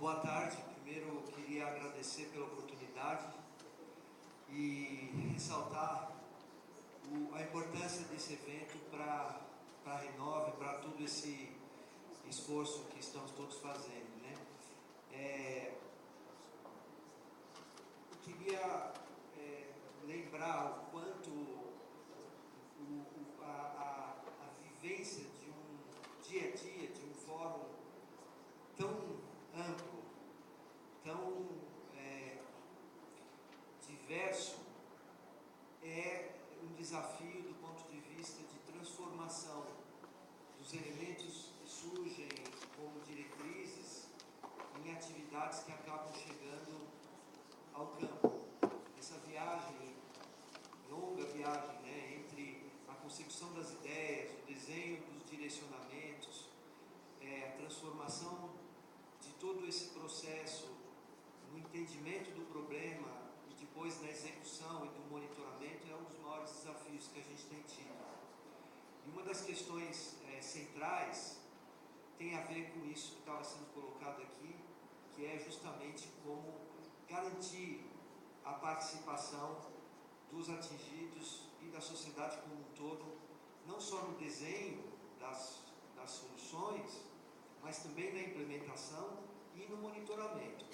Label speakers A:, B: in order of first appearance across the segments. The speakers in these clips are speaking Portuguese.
A: boa tarde. Primeiro, eu queria agradecer pela oportunidade e ressaltar a importância desse evento para a Renove, para todo esse esforço que estamos todos fazendo, né? Eu queria lembrar o quanto a vivência de um dia a dia, de um fórum tão amplo, tão diverso, é um desafio do ponto de vista de transformação dos elementos que surgem como diretrizes em atividades que acabam chegando ao campo. Essa viagem, longa viagem, né, entre a concepção das ideias, o desenho dos direcionamentos, a transformação de todo esse processo no entendimento do problema e depois na execução e do monitoramento é um dos maiores desafios que a gente tem tido. E uma das questões centrais tem a ver com isso que estava sendo colocado aqui, que é justamente como garantir a participação dos atingidos e da sociedade como um todo, não só no desenho das soluções, mas também na implementação e no monitoramento.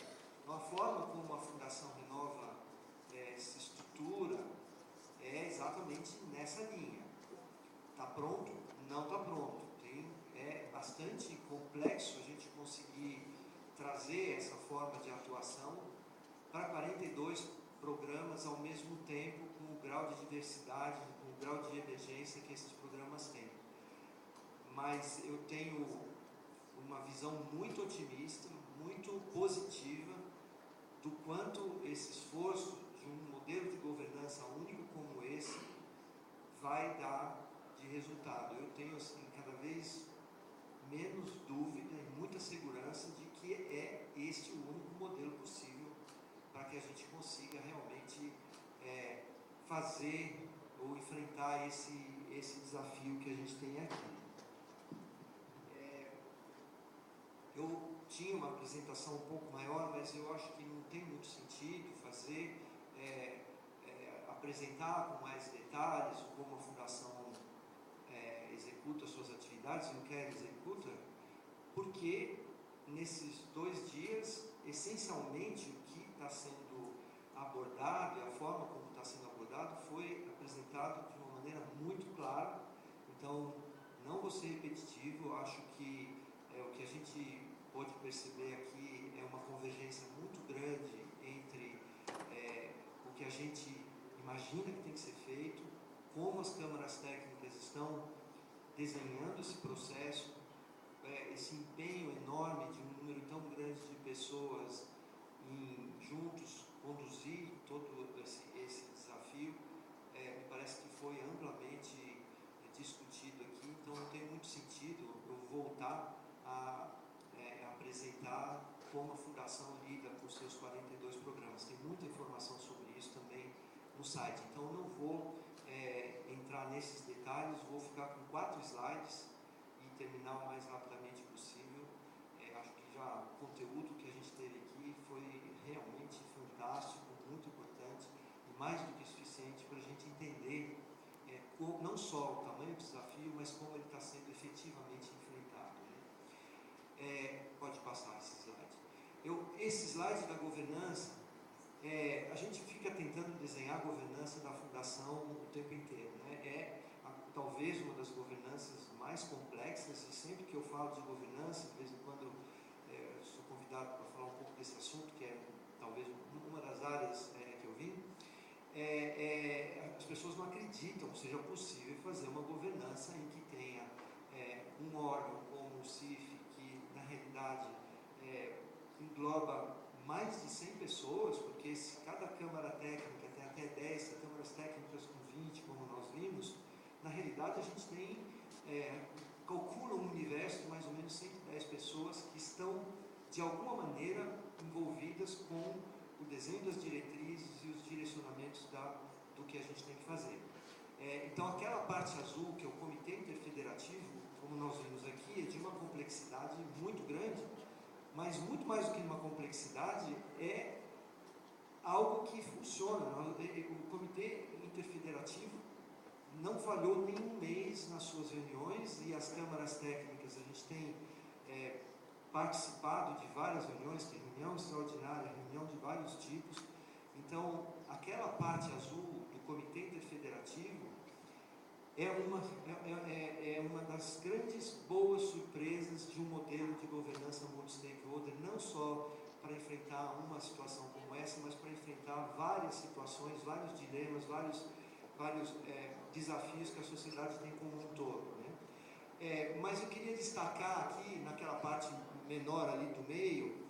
A: A forma como a Fundação Renova se estrutura é exatamente nessa linha. Está pronto? Não está pronto. É bastante complexo a gente conseguir trazer essa forma de atuação para 42 programas ao mesmo tempo, com o grau de diversidade, com o grau de emergência que esses programas têm. Mas eu tenho uma visão muito otimista, muito positiva do quanto esse esforço de um modelo de governança único como esse vai dar de resultado. Eu tenho assim, cada vez menos dúvida e muita segurança de que é este o único modelo possível para que a gente consiga realmente fazer ou enfrentar esse desafio que a gente tem aqui. Eu tinha uma apresentação um pouco maior, mas eu acho que não tem muito sentido fazer, apresentar com mais detalhes como a Fundação executa suas atividades e o que ela executa, porque nesses 2 dias, essencialmente, o que está sendo abordado e a forma como está sendo abordado foi apresentado de uma maneira muito clara. Então, não vou ser repetitivo, eu acho que o que a gente pode perceber aqui é uma convergência muito grande entre o que a gente imagina que tem que ser feito, como as câmaras técnicas estão desenhando esse processo, esse empenho enorme de um número tão grande de pessoas em juntos conduzir todo esse desafio, me parece que foi amplamente discutido aqui. Então não tem muito sentido eu voltar a apresentar como a Fundação lida com os seus 42 programas. Tem muita informação sobre isso também no site. Então eu não vou entrar nesses detalhes, vou ficar com 4 slides e terminar o mais rapidamente possível. Acho que já o conteúdo que a gente teve aqui foi realmente fantástico, muito importante e mais do que suficiente para a gente entender não só o tamanho do desafio, mas como ele está sendo efetivamente enfrentado, né? Pode passar esse slide. Esse slide da governança, a gente fica tentando desenhar a governança da Fundação o tempo inteiro, né? Talvez uma das governanças mais complexas, e sempre que eu falo de governança, de vez em quando eu sou convidado para falar um pouco desse assunto, que é talvez uma das áreas que eu vim, as pessoas não acreditam que seja possível fazer uma governança em que tenha um órgão como o CIF, que na realidade engloba mais de 100 pessoas, porque se cada câmara técnica tem até 10 câmaras técnicas com 20, como nós vimos, na realidade a gente tem, calcula um universo de mais ou menos 110 pessoas que estão de alguma maneira envolvidas com o desenho das diretrizes e os direcionamentos do que a gente tem que fazer. Então aquela parte azul, que é o Comitê Interfederativo, como nós vimos aqui, é de uma complexidade muito grande, mas muito mais do que uma complexidade, é algo que funciona. O Comitê Interfederativo não falhou nenhum mês nas suas reuniões, e as câmaras técnicas, a gente tem participado de várias reuniões, tem reunião extraordinária, reunião de vários tipos. Então, aquela parte azul do Comitê Interfederativo é uma das grandes boas surpresas de um modelo de governança multi-stakeholder, não só para enfrentar uma situação como essa, mas para enfrentar várias situações, vários dilemas, vários desafios que a sociedade tem como um todo, né? Mas eu queria destacar aqui, naquela parte menor ali do meio,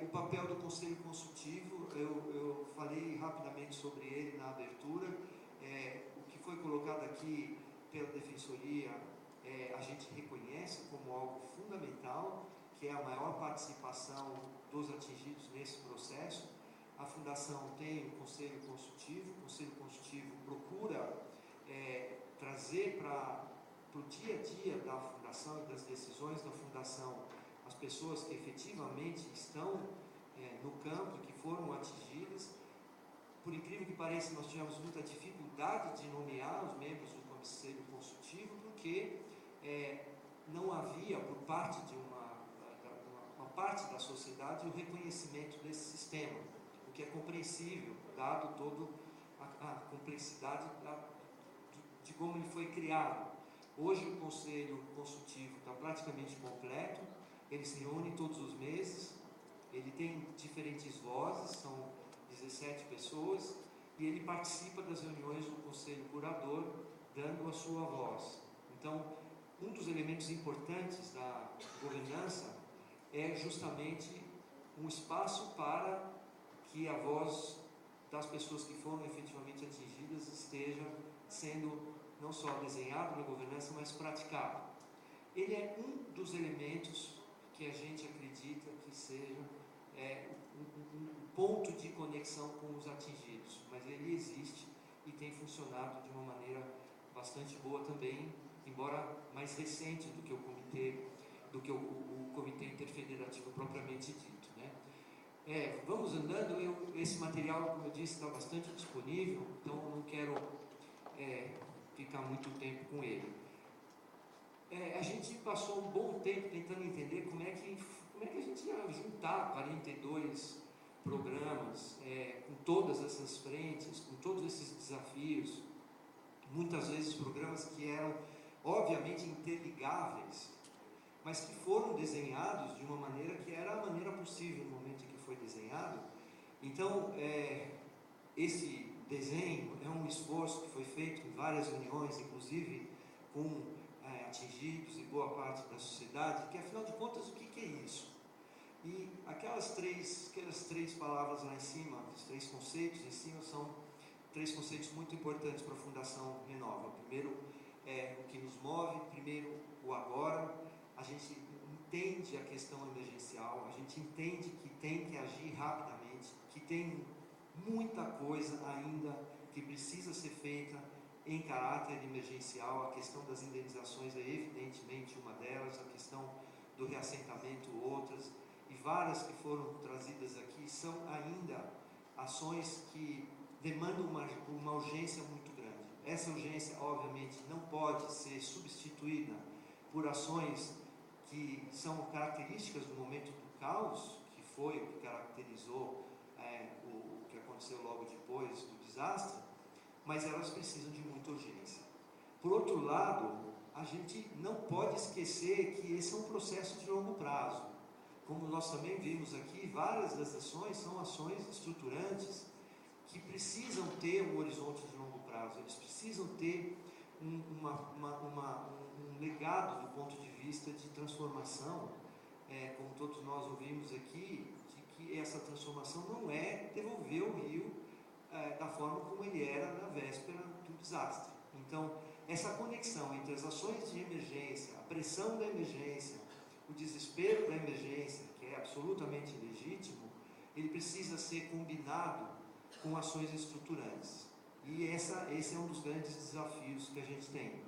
A: o papel do Conselho Consultivo. Eu falei rapidamente sobre ele na abertura. O que foi colocado aqui pela Defensoria, a gente reconhece como algo fundamental, que é a maior participação dos atingidos nesse processo. A Fundação tem o Conselho Consultivo. O Conselho Consultivo procura trazer para o dia a dia da Fundação e das decisões da Fundação as pessoas que efetivamente estão no campo, que foram atingidas. Por incrível que pareça, nós tivemos muita dificuldade de nomear os membros do Conselho Consultivo, porque não havia, por parte de uma parte da sociedade, o reconhecimento desse sistema, o que é compreensível, dado toda a complexidade de como ele foi criado. Hoje o Conselho Consultivo está praticamente completo, ele se reúne todos os meses, ele tem diferentes vozes, são 17 pessoas, e ele participa das reuniões do Conselho Curador, dando a sua voz. Então, um dos elementos importantes da governança é justamente um espaço para que a voz das pessoas que foram efetivamente atingidas esteja sendo não só desenhado na governança, mas praticado. Ele é um dos elementos que a gente acredita que seja um ponto de conexão com os atingidos, mas ele existe e tem funcionado de uma maneira bastante boa também, embora mais recente do que o Comitê Interfederativo propriamente dito, né? Vamos andando. Esse material, como eu disse, está bastante disponível, então eu não quero ficar muito tempo com ele. A gente passou um bom tempo tentando entender como é que a gente ia juntar 42 programas, com todas essas frentes, com todos esses desafios, muitas vezes programas que eram obviamente interligáveis, mas que foram desenhados de uma maneira que era a maneira possível no momento em que foi desenhado. Então, esse desenho é um esforço que foi feito em várias reuniões, inclusive com atingidos e boa parte da sociedade, que afinal de contas, o que é isso? E aquelas três palavras lá em cima, os 3 conceitos em cima, são 3 conceitos muito importantes para a Fundação Renova. Primeiro, o que nos move. Primeiro, o agora. A gente entende a questão emergencial, a gente entende que tem que agir rapidamente, que tem muita coisa ainda que precisa ser feita em caráter emergencial. A questão das indenizações é evidentemente uma delas, a questão do reassentamento outras, e várias que foram trazidas aqui são ainda ações que demandam uma urgência muito grande. Essa urgência, obviamente, não pode ser substituída por ações que são características do momento do caos, que foi o que caracterizou o que aconteceu logo depois do desastre, mas elas precisam de muita urgência. Por outro lado, a gente não pode esquecer que esse é um processo de longo prazo. Como nós também vimos aqui, várias das ações são ações estruturantes que precisam ter um horizonte de longo prazo, eles precisam ter um legado do ponto de vista de transformação, como todos nós ouvimos aqui, de que essa transformação não é devolver o rio da forma como ele era na véspera do desastre. Então, essa conexão entre as ações de emergência, a pressão da emergência, o desespero da emergência, que é absolutamente legítimo, ele precisa ser combinado com ações estruturantes. E esse é um dos grandes desafios que a gente tem.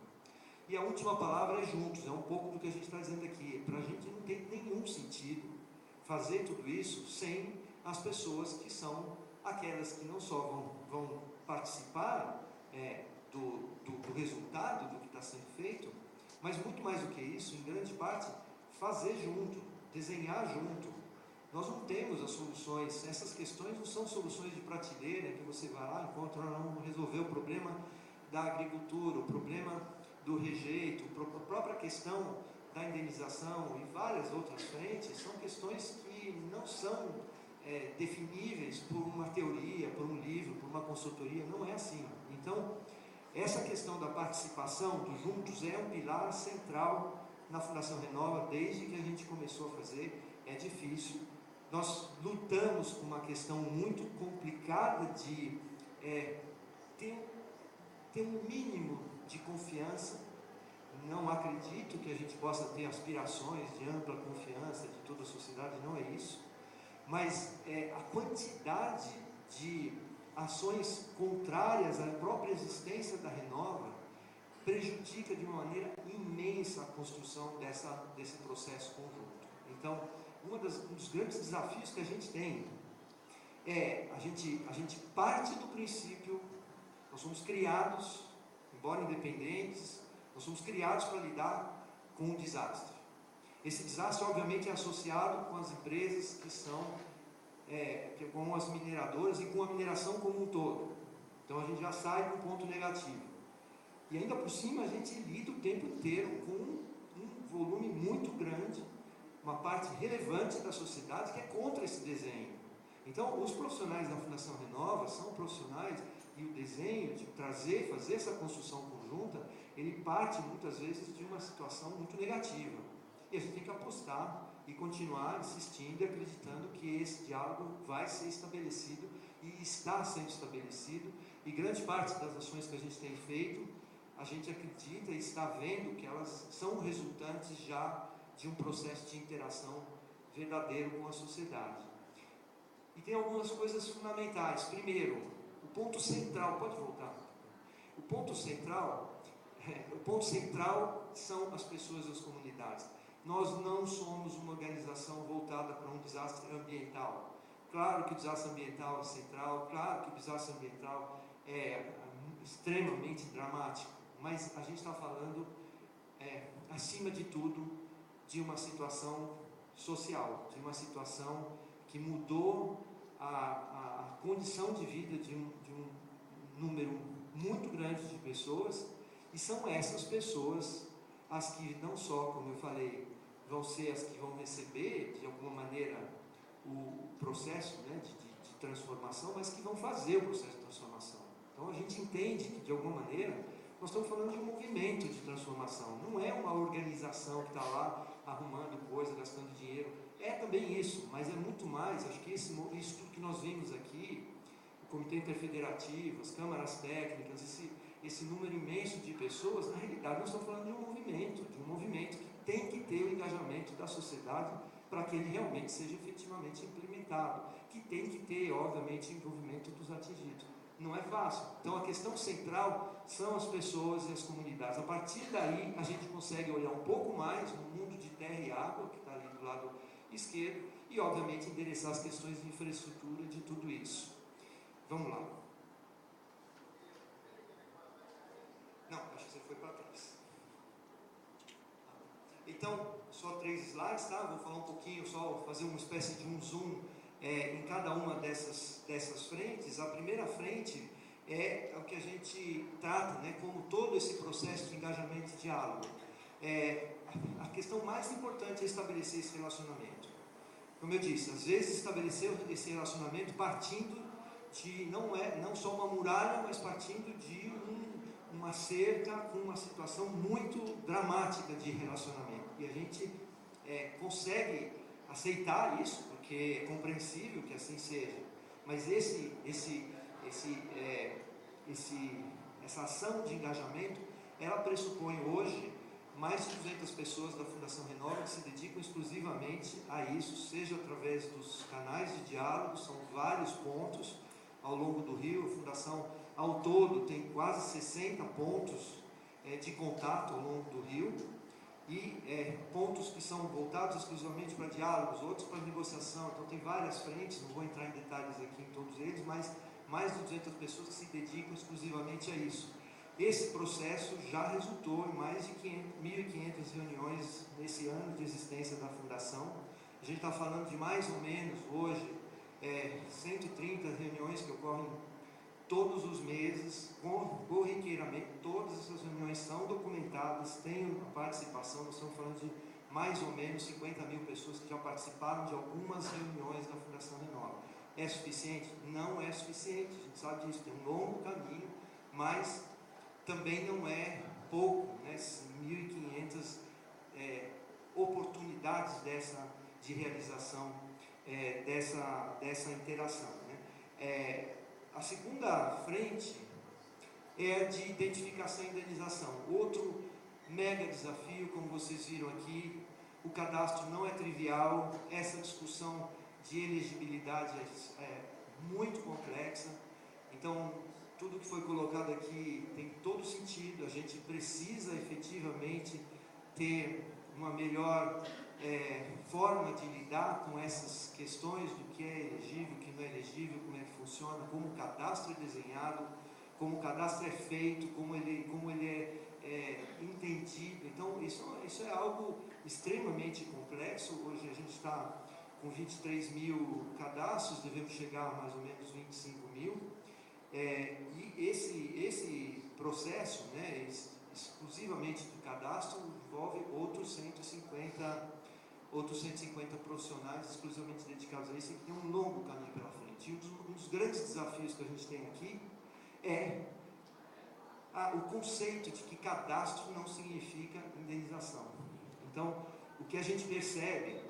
A: E a última palavra é juntos, é um pouco do que a gente está dizendo aqui. Para a gente não tem nenhum sentido fazer tudo isso sem as pessoas que são aquelas que não só vão participar do resultado do que está sendo feito, mas muito mais do que isso, em grande parte, fazer junto, desenhar junto. Nós não temos as soluções, essas questões não são soluções de prateleira, que você vai lá, encontra, não resolver o problema da agricultura, o problema do rejeito, a própria questão da indenização e várias outras frentes, são questões que não são definíveis por uma teoria, por um livro, por uma consultoria, não é assim. Então, essa questão da participação dos juntos é um pilar central na Fundação Renova, desde que a gente começou a fazer. É difícil, nós lutamos com uma questão muito complicada de ter um mínimo de confiança. Não acredito que a gente possa ter aspirações de ampla confiança de toda a sociedade, não é isso, mas a quantidade de ações contrárias à própria existência da Renova prejudica de uma maneira imensa a construção desse processo conjunto. Então, um dos grandes desafios que a gente tem a gente parte do princípio, nós somos criados, embora independentes, nós somos criados para lidar com um desastre. Esse desastre, obviamente, é associado com as empresas que são, com as mineradoras e com a mineração como um todo. Então, a gente já sai com um ponto negativo. E ainda por cima, a gente lida o tempo inteiro com um volume muito grande, uma parte relevante da sociedade que é contra esse desenho. Então, os profissionais da Fundação Renova são profissionais, e o desenho de fazer essa construção conjunta, ele parte muitas vezes de uma situação muito negativa. E a gente tem que apostar e continuar insistindo e acreditando que esse diálogo vai ser estabelecido e está sendo estabelecido, e grande parte das ações que a gente tem feito, a gente acredita e está vendo que elas são resultantes já de um processo de interação verdadeiro com a sociedade. E tem algumas coisas fundamentais. Primeiro, o ponto central, pode voltar? O ponto central são as pessoas e as comunidades. Nós não somos uma organização voltada para um desastre ambiental. Claro que o desastre ambiental é central, claro que o desastre ambiental é extremamente dramático, mas a gente está falando, acima de tudo, de uma situação social, de uma situação que mudou a condição de vida de um número muito grande de pessoas, e são essas pessoas as que não só, como eu falei, vão ser as que vão receber de alguma maneira o processo, de transformação, mas que vão fazer o processo de transformação. Então a gente entende que de alguma maneira nós estamos falando de um movimento de transformação, não é uma organização que está lá arrumando coisa, gastando dinheiro. É também isso, mas é muito mais. Acho que isso tudo que nós vimos aqui, o Comitê Interfederativo, as câmaras técnicas, esse número imenso de pessoas, na realidade nós estamos falando de um movimento que tem que ter o engajamento da sociedade para que ele realmente seja efetivamente implementado, que tem que ter, obviamente, o envolvimento dos atingidos. Não é fácil. Então a questão central são as pessoas e as comunidades. A partir daí a gente consegue olhar um pouco mais no mundo de terra e água, que está ali do lado esquerdo, e obviamente endereçar as questões de infraestrutura de tudo isso. Vamos lá. Não, acho que você foi para trás. Então, só 3 slides, tá? Vou falar um pouquinho, só fazer uma espécie de um zoom em cada uma dessas frentes. A primeira frente é o que a gente trata, como todo esse processo de engajamento e diálogo. A questão mais importante é estabelecer esse relacionamento. Como eu disse, às vezes estabelecer esse relacionamento partindo de, não só uma muralha, mas partindo de uma cerca com uma situação muito dramática de relacionamento. E a gente consegue aceitar isso, porque é compreensível que assim seja. Mas essa ação de engajamento, ela pressupõe hoje mais de 200 pessoas da Fundação Renova que se dedicam exclusivamente a isso, seja através dos canais de diálogo, são vários pontos ao longo do Rio. A Fundação, ao todo, tem quase 60 pontos de contato ao longo do Rio, e pontos que são voltados exclusivamente para diálogos, outros para negociação. Então tem várias frentes, não vou entrar em detalhes aqui em todos eles, mas mais de 200 pessoas que se dedicam exclusivamente a isso. Esse processo já resultou em mais de 1.500 reuniões nesse ano de existência da Fundação. A gente está falando de mais ou menos, hoje, 130 reuniões que ocorrem todos os meses, corriqueiramente. Todas essas reuniões são documentadas, têm a participação. Nós estamos falando de mais ou menos 50 mil pessoas que já participaram de algumas reuniões da Fundação Renova. É suficiente? Não é suficiente, a gente sabe disso, tem um longo caminho, mas também não é pouco, né? 1.500 oportunidades de realização dessa interação, né? A segunda frente é a de identificação e indenização. Outro mega desafio, como vocês viram aqui, o cadastro não é trivial, essa discussão de elegibilidade é muito complexa. Então, tudo que foi colocado aqui tem todo sentido. A gente precisa efetivamente ter uma melhor forma de lidar com essas questões do que é elegível, o que não é elegível, como é que funciona, como o cadastro é desenhado, como o cadastro é feito, como ele é entendido. Então, isso é algo extremamente complexo. Hoje a gente está com 23 mil cadastros, devemos chegar a mais ou menos 25 mil. E esse processo, né, exclusivamente do cadastro, envolve outros 150 profissionais exclusivamente dedicados a isso, e que tem um longo caminho pela frente. E um dos grandes desafios que a gente tem aqui é o conceito de que cadastro não significa indenização. Então, o que a gente percebe,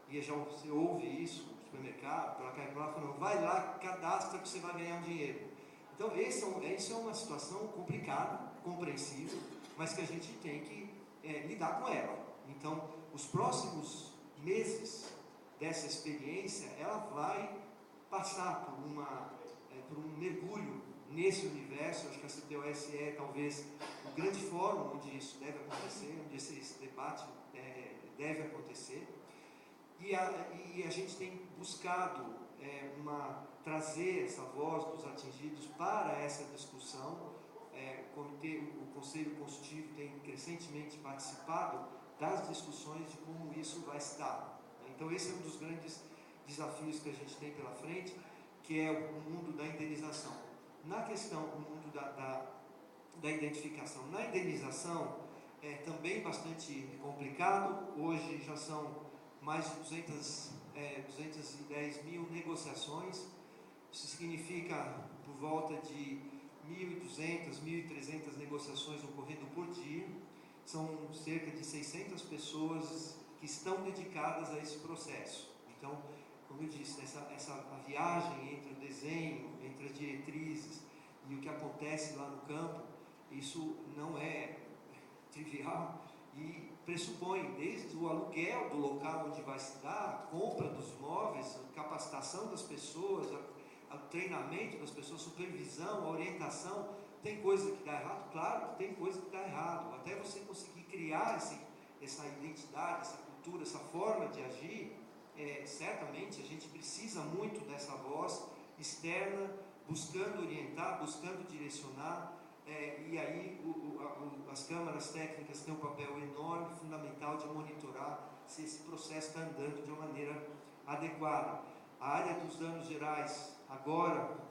A: e já você ouve isso no supermercado, para cá e para lá, falando, vai lá, cadastra que você vai ganhar um dinheiro. Então, isso é uma situação complicada, compreensível, mas que a gente tem que lidar com ela. Então, os próximos meses dessa experiência, ela vai passar por um mergulho nesse universo. Eu acho que a CTOS é talvez o grande fórum onde isso deve acontecer, onde esse debate deve acontecer. E a gente tem buscado trazer essa voz dos atingidos para essa discussão. O Conselho Consultivo tem crescentemente participado das discussões de como isso vai estar. Então, esse é um dos grandes desafios que a gente tem pela frente, que é o mundo da indenização. Na questão, o mundo da identificação. Na indenização, é também bastante complicado. Hoje já são mais de 210 mil negociações. Isso significa por volta de 1.200, 1.300 negociações ocorrendo por dia. São cerca de 600 pessoas que estão dedicadas a esse processo. Então, como eu disse, a viagem entre o desenho, entre as diretrizes e o que acontece lá no campo, isso não é trivial e pressupõe desde o aluguel do local onde vai se dar, a compra dos móveis, a capacitação das pessoas, o treinamento das pessoas, supervisão, a orientação. Tem coisa que dá errado? Claro que tem coisa que dá errado. Até você conseguir criar essa identidade, essa cultura, essa forma de agir, certamente a gente precisa muito dessa voz externa, buscando orientar, buscando direcionar. E aí as câmaras técnicas têm um papel enorme, fundamental, de monitorar se esse processo está andando de uma maneira adequada. A área dos danos gerais, agora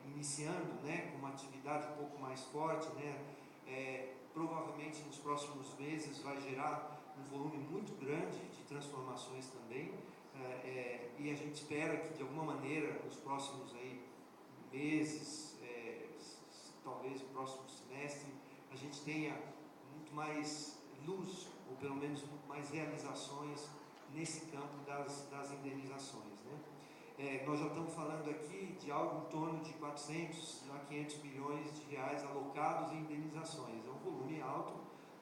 A: iniciando, né, com uma atividade um pouco mais forte, né, provavelmente nos próximos meses vai gerar um volume muito grande de transformações também, e a gente espera que de alguma maneira nos próximos meses, talvez no próximo semestre, a gente tenha muito mais luz, ou pelo menos muito mais realizações nesse campo das indenizações, né? Nós já estamos falando aqui de algo em torno de 400 a 500 milhões de reais alocados em indenizações. É um volume alto,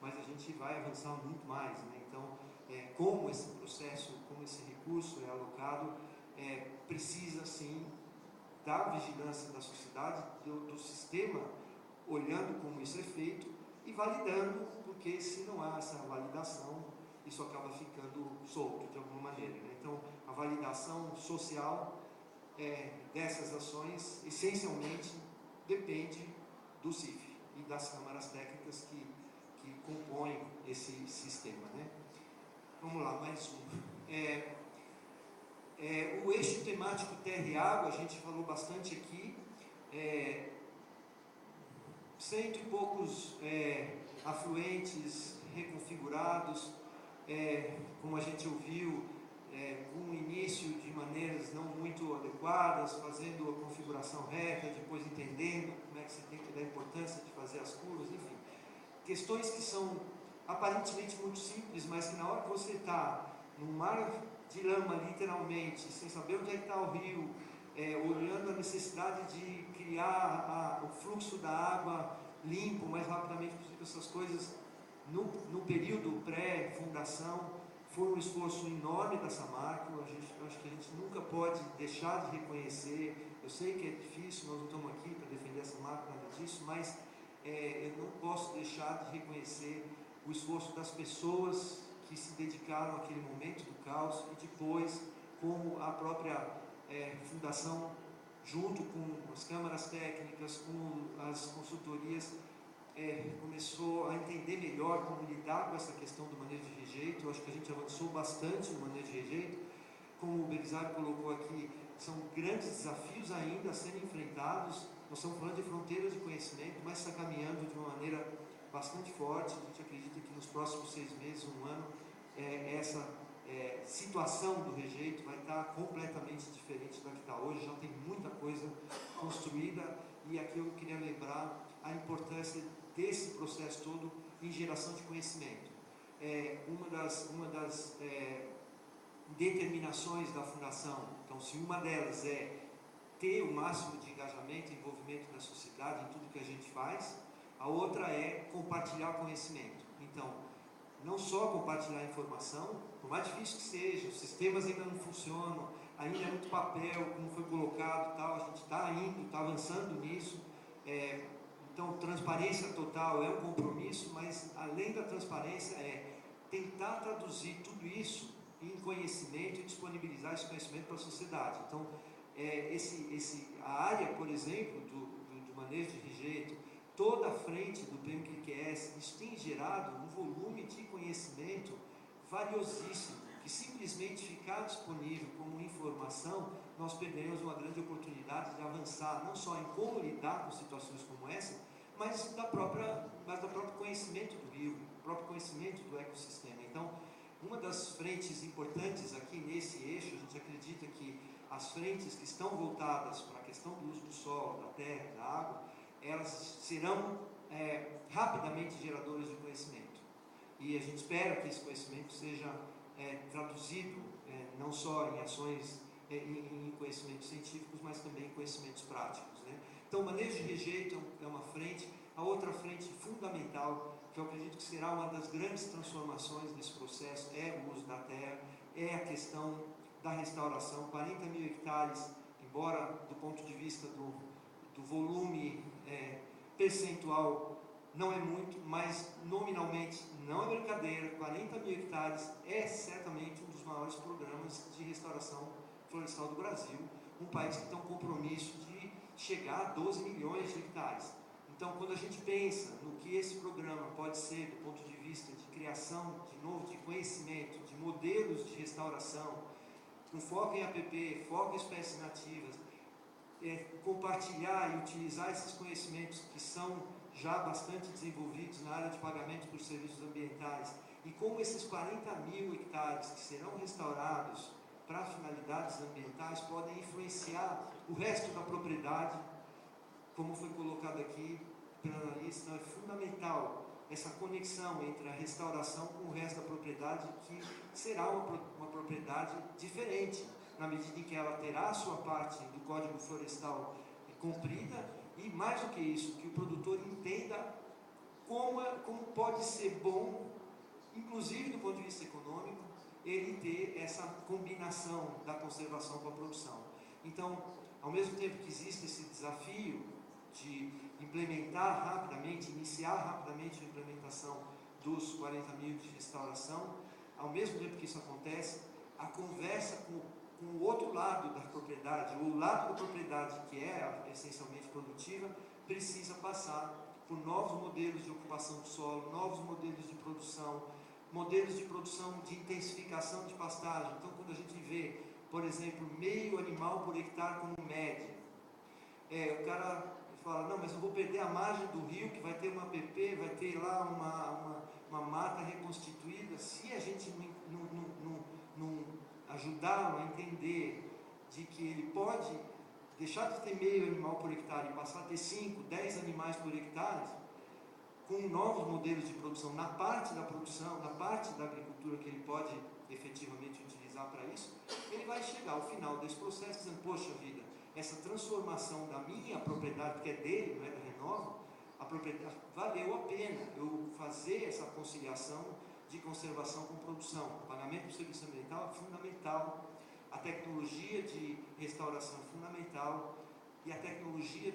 A: mas a gente vai avançar muito mais, né? Então, como esse processo, como esse recurso é alocado, precisa sim da vigilância da sociedade, do sistema, olhando como isso é feito, e validando, porque se não há essa validação, isso acaba ficando solto de alguma maneira, né? Então, a validação social dessas ações, essencialmente, depende do CIF e das câmaras técnicas que compõem esse sistema, né? Vamos lá, mais um. O eixo temático terra e água, a gente falou bastante aqui, 100 e poucos afluentes reconfigurados, como a gente ouviu, com o início de maneiras não muito adequadas, fazendo a configuração reta, depois entendendo como é que você tem que dar importância de fazer as curvas, enfim. Questões que são aparentemente muito simples, mas que na hora que você está num mar de lama, literalmente, sem saber onde é que está o rio, olhando a necessidade de criar o fluxo da água limpo, o mais rapidamente possível, essas coisas, no período pré-fundação, foi um esforço enorme da Samarco. Eu acho que a gente nunca pode deixar de reconhecer. Eu sei que é difícil, nós não estamos aqui para defender a Samarco, nada disso, mas eu não posso deixar de reconhecer o esforço das pessoas que se dedicaram àquele momento do caos, e depois, como a própria fundação, junto com as câmaras técnicas, com as consultorias, começou a entender melhor como lidar com essa questão do manejo de rejeito. Eu acho que a gente avançou bastante no manejo de rejeito. Como o Belisário colocou aqui, são grandes desafios ainda a serem enfrentados. Nós estamos falando de fronteiras de conhecimento, mas está caminhando de uma maneira bastante forte. A gente acredita que nos próximos 6 meses, um ano, essa situação do rejeito vai estar completamente diferente da que está hoje. Já tem muita coisa construída, e aqui eu queria lembrar a importância desse processo todo em geração de conhecimento. Uma das determinações da Fundação, então, se uma delas é ter o máximo de engajamento e envolvimento da sociedade em tudo que a gente faz, a outra é compartilhar conhecimento. Então, não só compartilhar informação, por mais difícil que seja, os sistemas ainda não funcionam, ainda é muito papel, como foi colocado, tal, a gente está indo, está avançando nisso. Então, transparência total é um compromisso, mas além da transparência tentar traduzir tudo isso em conhecimento e disponibilizar esse conhecimento para a sociedade. Então, a área, por exemplo, do manejo de rejeito, toda a frente do PMQQS, isso tem gerado um volume de conhecimento valiosíssimo, que simplesmente ficar disponível como informação, nós perderemos uma grande oportunidade de avançar, não só em como lidar com situações como essa, mas do próprio conhecimento do rio, do próprio conhecimento do ecossistema. Então, uma das frentes importantes aqui nesse eixo, a gente acredita que as frentes que estão voltadas para a questão do uso do solo, da terra, da água, elas serão rapidamente geradoras de conhecimento. E a gente espera que esse conhecimento seja traduzido não só em ações, em conhecimentos científicos, mas também em conhecimentos práticos, né? Então, o manejo de rejeito é uma frente. A outra frente fundamental, que eu acredito que será uma das grandes transformações desse processo, é o uso da terra, é a questão da restauração. 40 mil hectares, embora do ponto de vista do volume percentual não é muito, mas nominalmente não é brincadeira. 40 mil hectares é certamente um dos maiores programas de restauração florestal do Brasil, um país que tem um compromisso de chegar a 12 milhões de hectares. Então, quando a gente pensa no que esse programa pode ser do ponto de vista de criação, de novo, de conhecimento, de modelos de restauração, com foco em APP, foco em espécies nativas, compartilhar e utilizar esses conhecimentos que são já bastante desenvolvidos na área de pagamento por serviços ambientais, e como esses 40 mil hectares que serão restaurados para finalidades ambientais podem influenciar o resto da propriedade, como foi colocado aqui pela analista. Então, é fundamental essa conexão entre a restauração com o resto da propriedade, que será uma propriedade diferente, na medida em que ela terá a sua parte do Código Florestal cumprida, e mais do que isso, que o produtor entenda como pode ser bom, inclusive do ponto de vista econômico, ele ter essa combinação da conservação com a produção. Então, ao mesmo tempo que existe esse desafio de implementar rapidamente, iniciar rapidamente a implementação dos 40 mil de restauração. Ao mesmo tempo que isso acontece, a conversa com o outro lado da propriedade, ou o lado da propriedade que é essencialmente produtiva, precisa passar por novos modelos de ocupação do solo, novos modelos de produção de intensificação de pastagem. Então, quando a gente vê, por exemplo, meio animal por hectare como média, o cara fala, não, mas eu vou perder a margem do rio, que vai ter uma PP, vai ter lá uma mata reconstituída. Se a gente não ajudá-lo a entender de que ele pode deixar de ter meio animal por hectare e passar a ter 5, 10 animais por hectare, com novos modelos de produção, na parte da produção, na parte da agricultura que ele pode efetivamente utilizar para isso, ele vai chegar ao final desse processo dizendo, poxa vida, essa transformação da minha propriedade, que é dele, não é da Renova, a propriedade, valeu a pena eu fazer essa conciliação de conservação com produção. O pagamento do serviço ambiental é fundamental, a tecnologia de restauração é fundamental, e a tecnologia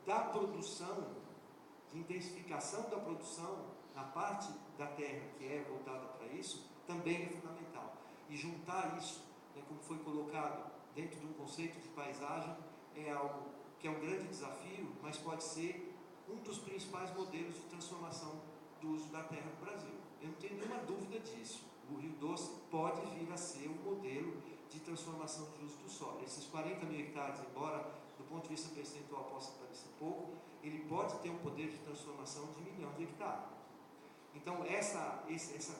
A: da produção, de intensificação da produção na parte da terra que é voltada para isso, também é fundamental. E juntar isso, como foi colocado dentro de um conceito de paisagem, é algo que é um grande desafio, mas pode ser um dos principais modelos de transformação do uso da terra no Brasil. Eu não tenho nenhuma dúvida disso. O Rio Doce pode vir a ser um modelo de transformação de uso do solo. Esses 40 mil hectares, embora do ponto de vista percentual possa parecer pouco, ele pode ter um poder de transformação de 1 milhão de hectares. Então, essa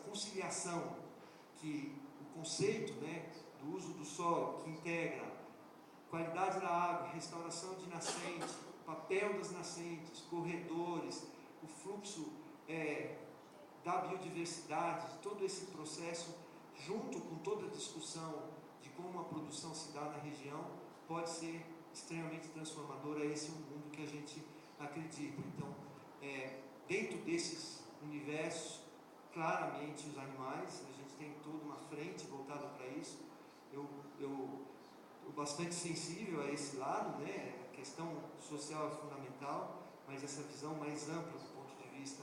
A: conciliação, que o conceito do uso do solo, que integra qualidade da água, restauração de nascentes, papel das nascentes, corredores, o fluxo da biodiversidade, todo esse processo, junto com toda a discussão de como a produção se dá na região, pode ser extremamente transformadora. Esse é um mundo que a gente acredita. Então, dentro desses universos, claramente os animais, a gente tem toda uma frente voltada para isso. Eu estou bastante sensível a esse lado, a questão social é fundamental, mas essa visão mais ampla do ponto de vista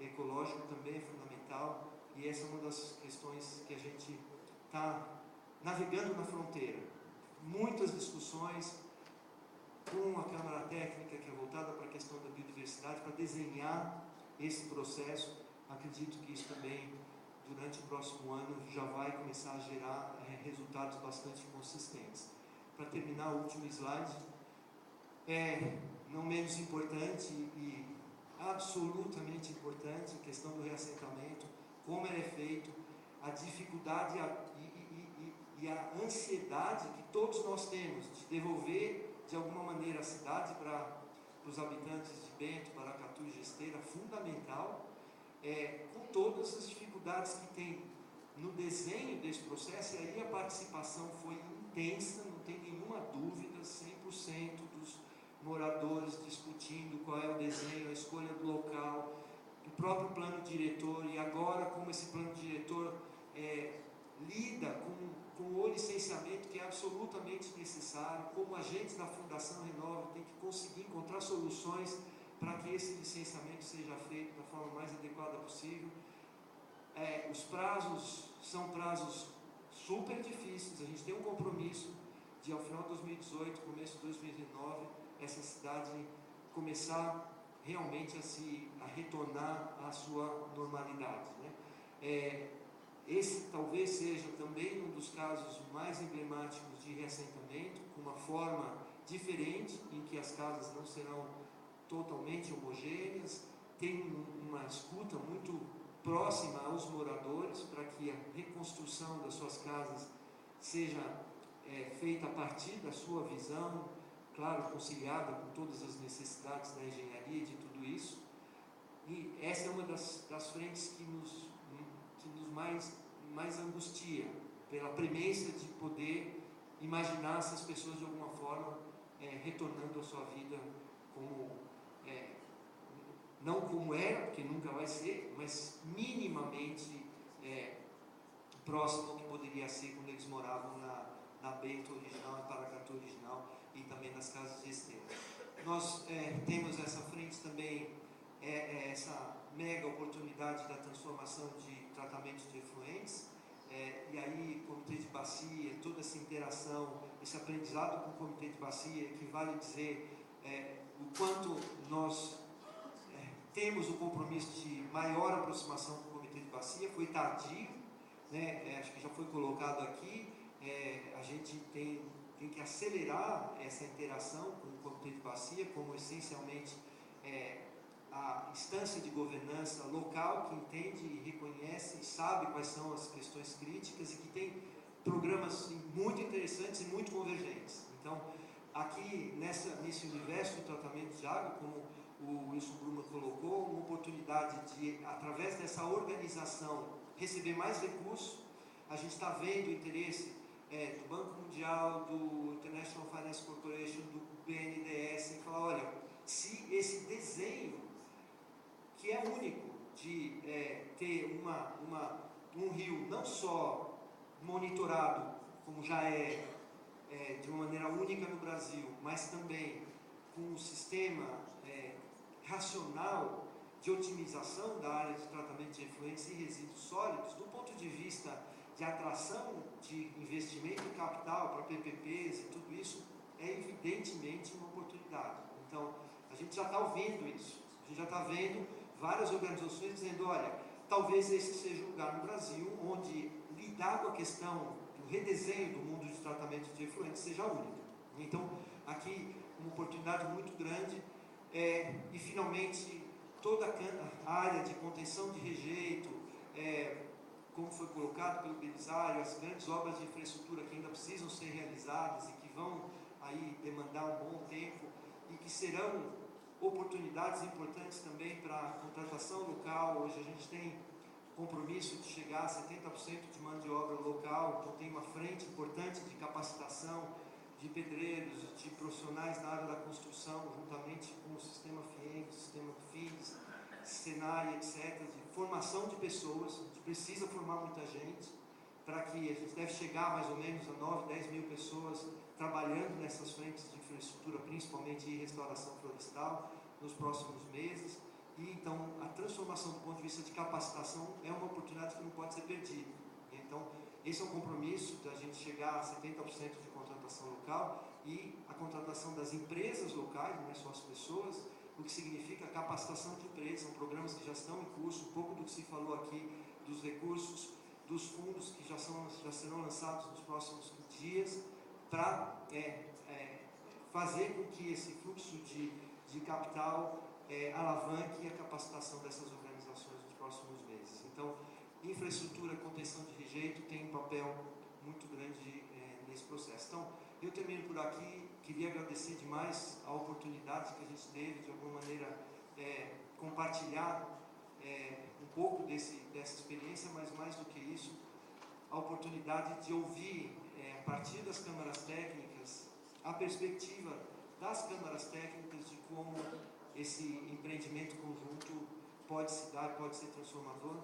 A: ecológico também é fundamental, e essa é uma das questões que a gente está navegando na fronteira. Muitas discussões com a Câmara Técnica, que é voltada para a questão da biodiversidade, para desenhar esse processo. Acredito que isso também, durante o próximo ano, já vai começar a gerar resultados bastante consistentes. Para terminar, o último slide, não menos importante e absolutamente importante, a questão do reassentamento, como ele é feito, a dificuldade e a ansiedade que todos nós temos de devolver de alguma maneira a cidade para os habitantes de Bento, Paracatu e Gesteira, fundamental, com todas as dificuldades que tem no desenho desse processo. E aí a participação foi intensa, não tem nenhuma dúvida, 100% dos moradores discutindo qual é o desenho, a escolha do local, o próprio plano diretor, e agora como esse plano diretor lida com o licenciamento, que é absolutamente necessário, como agentes da Fundação Renova tem que conseguir encontrar soluções para que esse licenciamento seja feito da forma mais adequada possível. Os prazos são prazos super difíceis. A gente tem um compromisso de, ao final de 2018, começo de 2019, essa cidade começar realmente a retornar à sua normalidade, Esse talvez seja também um dos casos mais emblemáticos de reassentamento, com uma forma diferente, em que as casas não serão totalmente homogêneas, tem uma escuta muito próxima aos moradores, para que a reconstrução das suas casas seja feita a partir da sua visão, claro, conciliada com todas as necessidades da engenharia e de tudo isso. E essa é uma das frentes que nos mais angustia, pela premência de poder imaginar essas pessoas de alguma forma retornando à sua vida como, não como era, porque nunca vai ser, mas minimamente próximo ao que poderia ser quando eles moravam na Bento original, em Paracatu original, e também nas casas de Esteira. nós temos essa frente também, essa mega oportunidade da transformação de tratamentos de efluentes, e aí comitê de bacia, toda essa interação, esse aprendizado com o comitê de bacia, que vale dizer o quanto nós temos o compromisso de maior aproximação com o comitê de bacia. Foi tardio, né? Acho que já foi colocado aqui, a gente tem que acelerar essa interação com o comitê de bacia, como essencialmente a instância de governança local que entende e reconhece e sabe quais são as questões críticas e que tem programas muito interessantes e muito convergentes. Então, aqui nesse universo do tratamento de água, como o Wilson Bruma colocou, uma oportunidade de, através dessa organização, receber mais recursos. A gente está vendo o interesse do Banco Mundial, do International Finance Corporation, do BNDES, em falar, olha, se esse desenho, que é único, de ter um rio não só monitorado, como já de uma maneira única no Brasil, mas também com um sistema racional de otimização da área de tratamento de efluentes e resíduos sólidos, do ponto de vista de atração de investimento em capital para PPPs e tudo isso, é evidentemente uma oportunidade. Então, a gente já está ouvindo isso, a gente já está vendo várias organizações dizendo, olha, talvez esse seja um lugar no Brasil onde lidar com a questão do redesenho do mundo de tratamento de efluentes seja única. Então, aqui, uma oportunidade muito grande, e finalmente, toda a área de contenção de rejeito, como foi colocado pelo Belisário, as grandes obras de infraestrutura que ainda precisam ser realizadas e que vão aí demandar um bom tempo e que serão oportunidades importantes também para a contratação local. Hoje a gente tem compromisso de chegar a 70% de mão de obra local, então tem uma frente importante de capacitação de pedreiros, de profissionais na área da construção, juntamente com o sistema FIEM, o sistema FIDES, Senai, etc., de formação de pessoas. A gente precisa formar muita gente, para que a gente deve chegar mais ou menos a 9, 10 mil pessoas trabalhando nessas frentes de infraestrutura, principalmente em restauração florestal, nos próximos meses. E então a transformação do ponto de vista de capacitação é uma oportunidade que não pode ser perdida. Então esse é um compromisso da gente chegar a 70% de contratação local e a contratação das empresas locais, não é só as pessoas, o que significa a capacitação de empresas. São programas que já estão em curso, um pouco do que se falou aqui, dos recursos, dos fundos que já serão lançados nos próximos dias, para fazer com que esse fluxo de capital alavanque a capacitação dessas organizações nos próximos meses. Então, infraestrutura, contenção de rejeito tem um papel muito grande nesse processo. Então, eu termino por aqui. Queria agradecer demais a oportunidade que a gente teve, de alguma maneira, compartilhar um pouco dessa experiência, mas mais do que isso, a oportunidade de ouvir, a partir das câmaras técnicas, a perspectiva das câmaras técnicas de como esse empreendimento conjunto pode se dar, pode ser transformador.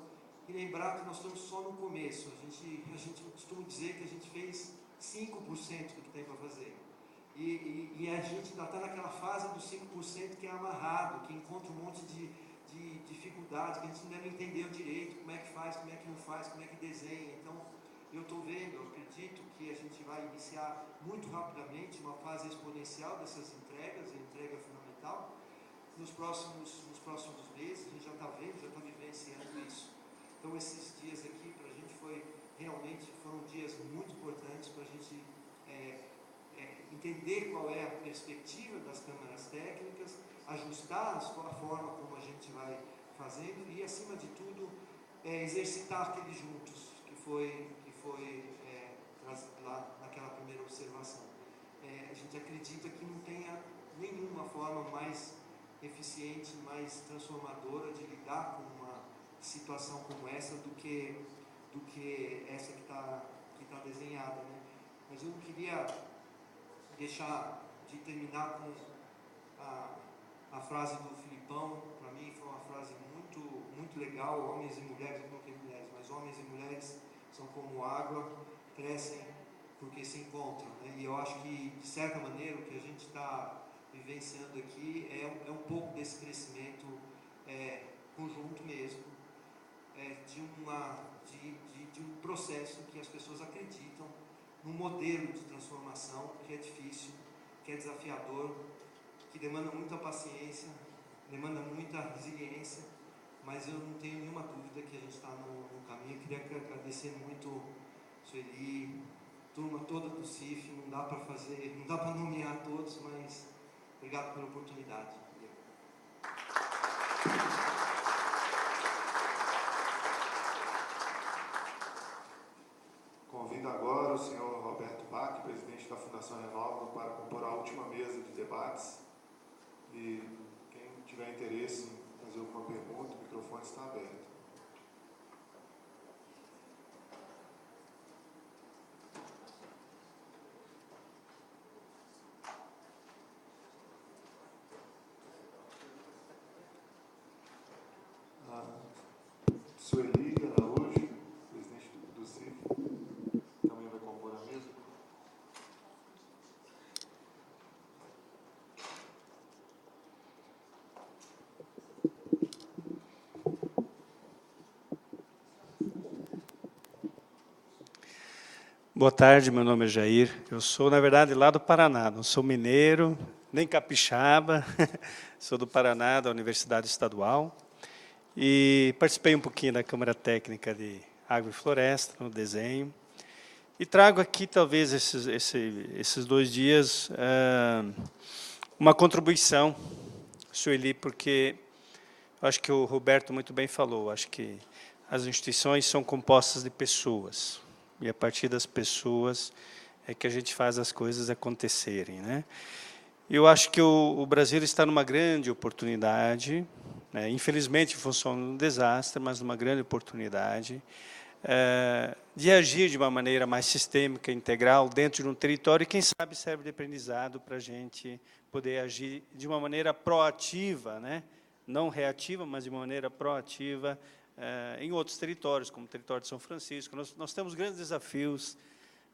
A: E lembrar que nós estamos só no começo. A gente costuma dizer que a gente fez 5% do que tem para fazer. E a gente ainda está naquela fase dos 5% que é amarrado, que encontra um monte de dificuldades, que a gente não deve entender direito, como é que faz, como é que não faz, como é que desenha. Então, eu estou vendo, eu acredito que a gente vai iniciar muito rapidamente uma fase exponencial dessas entregas, a entrega fundamental, nos próximos meses. A gente já está vendo, já está vivenciando isso. Então, esses dias aqui, para a gente foram dias muito importantes para a gente entender qual é a perspectiva das câmaras técnicas, ajustar a forma como a gente vai fazendo e, acima de tudo, exercitar aqueles juntos que foi lá naquela primeira observação. A gente acredita que não tenha nenhuma forma mais eficiente, mais transformadora de lidar com uma situação como essa do que essa que está desenhada, né? Mas eu não queria deixar de terminar com a frase do Filipão. Para mim foi uma frase muito, muito legal. Homens e mulheres, não tem mulheres, mas homens e mulheres são como água, crescem porque se encontram, né? E eu acho que, de certa maneira, o que a gente está vivenciando aqui é um pouco desse crescimento conjunto mesmo, de um processo que as pessoas acreditam num modelo de transformação que é difícil, que é desafiador, que demanda muita paciência, demanda muita resiliência, mas eu não tenho nenhuma dúvida que a gente está no caminho. Eu queria agradecer muito, Sueli, turma toda do CIF. Não dá para nomear todos, mas obrigado pela oportunidade.
B: Convido agora o senhor Roberto Bach, presidente da Fundação Renova, para compor a última mesa de debates. E quem tiver interesse em fazer alguma pergunta, o microfone está aberto. Sueli Araújo, presidente do CIF, também vai compor a mesa.
C: Boa tarde, meu nome é Jair. Eu sou, na verdade, lá do Paraná. Não sou mineiro, nem capixaba. Sou do Paraná, da Universidade Estadual. E participei um pouquinho da Câmara Técnica de Água e Floresta, no desenho. E trago aqui, talvez, esses 2 dias, uma contribuição, Sueli, porque eu acho que o Roberto muito bem falou. Acho que as instituições são compostas de pessoas. E a partir das pessoas é que a gente faz as coisas acontecerem, né? Eu acho que o Brasil está numa grande oportunidade, né? Infelizmente, em função de um desastre, mas numa grande oportunidade de agir de uma maneira mais sistêmica, integral, dentro de um território, e quem sabe serve de aprendizado para a gente poder agir de uma maneira proativa, né? Não reativa, mas de uma maneira proativa, em outros territórios, como o território de São Francisco. Nós temos grandes desafios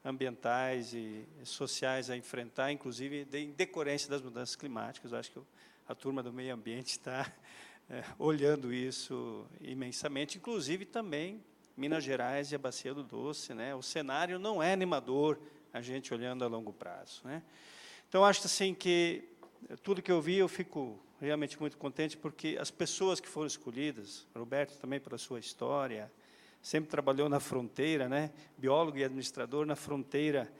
C: ambientais e sociais a enfrentar, inclusive em decorrência das mudanças climáticas. Eu acho que a turma do meio ambiente está olhando isso imensamente, inclusive também Minas Gerais e a Bacia do Doce, né? O cenário não é animador, a gente olhando a longo prazo, né? Então, acho assim que tudo que eu vi, eu fico realmente muito contente, porque as pessoas que foram escolhidas, Roberto também pela sua história, sempre trabalhou na fronteira, né? Biólogo e administrador na fronteira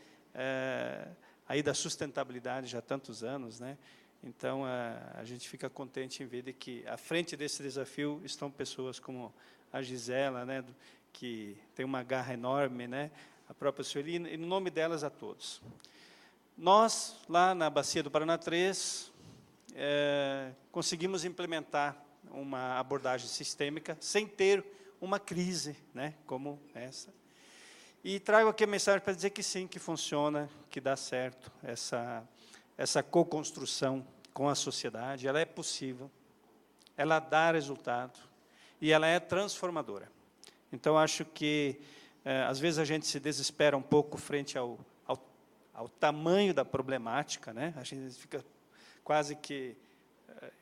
C: aí da sustentabilidade já há tantos anos, né? Então, a gente fica contente em ver de que, à frente desse desafio, estão pessoas como a Gisela, né? Que tem uma garra enorme, né? A própria Sueli, e no nome delas a todos. Nós, lá na Bacia do Paraná 3, conseguimos implementar uma abordagem sistêmica sem ter uma crise, né, como essa. E trago aqui a mensagem para dizer que sim, que funciona, que dá certo, essa co-construção com a sociedade, ela é possível, ela dá resultado e ela é transformadora. Então, acho que, às vezes, a gente se desespera um pouco frente ao tamanho da problemática, né? A gente fica quase que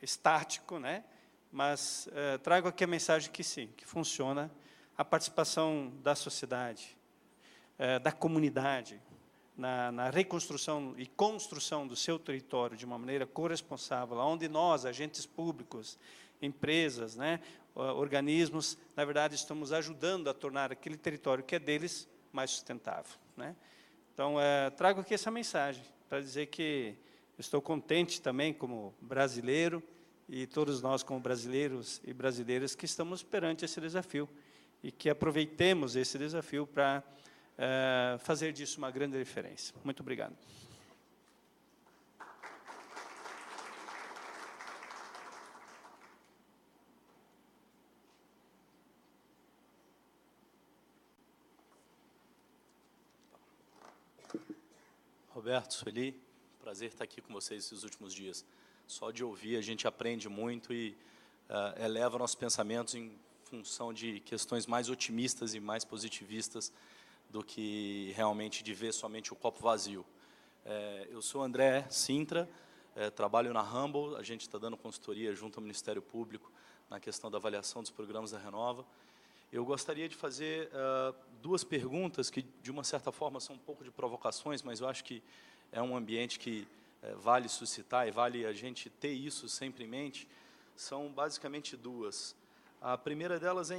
C: estático, né? Mas trago aqui a mensagem que sim, que funciona a participação da sociedade, da comunidade, na reconstrução e construção do seu território de uma maneira corresponsável, onde nós, agentes públicos, empresas, né, organismos, na verdade, estamos ajudando a tornar aquele território que é deles mais sustentável, né? Então, trago aqui essa mensagem para dizer que estou contente também como brasileiro e todos nós como brasileiros e brasileiras que estamos perante esse desafio e que aproveitemos esse desafio para fazer disso uma grande diferença. Muito obrigado.
D: Roberto, Sueli, prazer estar aqui com vocês esses últimos dias. Só de ouvir, a gente aprende muito e eleva nossos pensamentos em função de questões mais otimistas e mais positivistas do que realmente de ver somente o copo vazio. Eu sou André Sintra, trabalho na Humble, a gente está dando consultoria junto ao Ministério Público na questão da avaliação dos programas da Renova. Eu gostaria de fazer duas perguntas que, de uma certa forma, são um pouco de provocações, mas eu acho que é um ambiente que vale suscitar e vale a gente ter isso sempre em mente. São basicamente duas. A primeira delas é,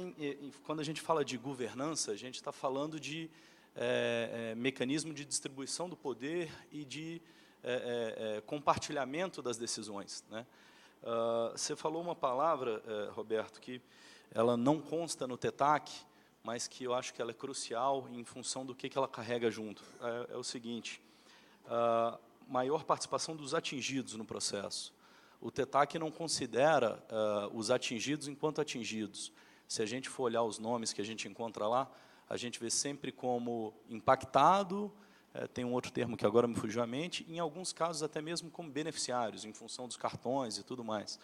D: quando a gente fala de governança, a gente está falando de mecanismo de distribuição do poder e de compartilhamento das decisões, né? Você falou uma palavra, Roberto, que ela não consta no TETAC, mas que eu acho que ela é crucial em função do que ela carrega junto. É o seguinte: maior participação dos atingidos no processo. O TETAC não considera os atingidos enquanto atingidos. Se a gente for olhar os nomes que a gente encontra lá, a gente vê sempre como impactado, tem um outro termo que agora me fugiu à mente, em alguns casos até mesmo como beneficiários, em função dos cartões e tudo mais.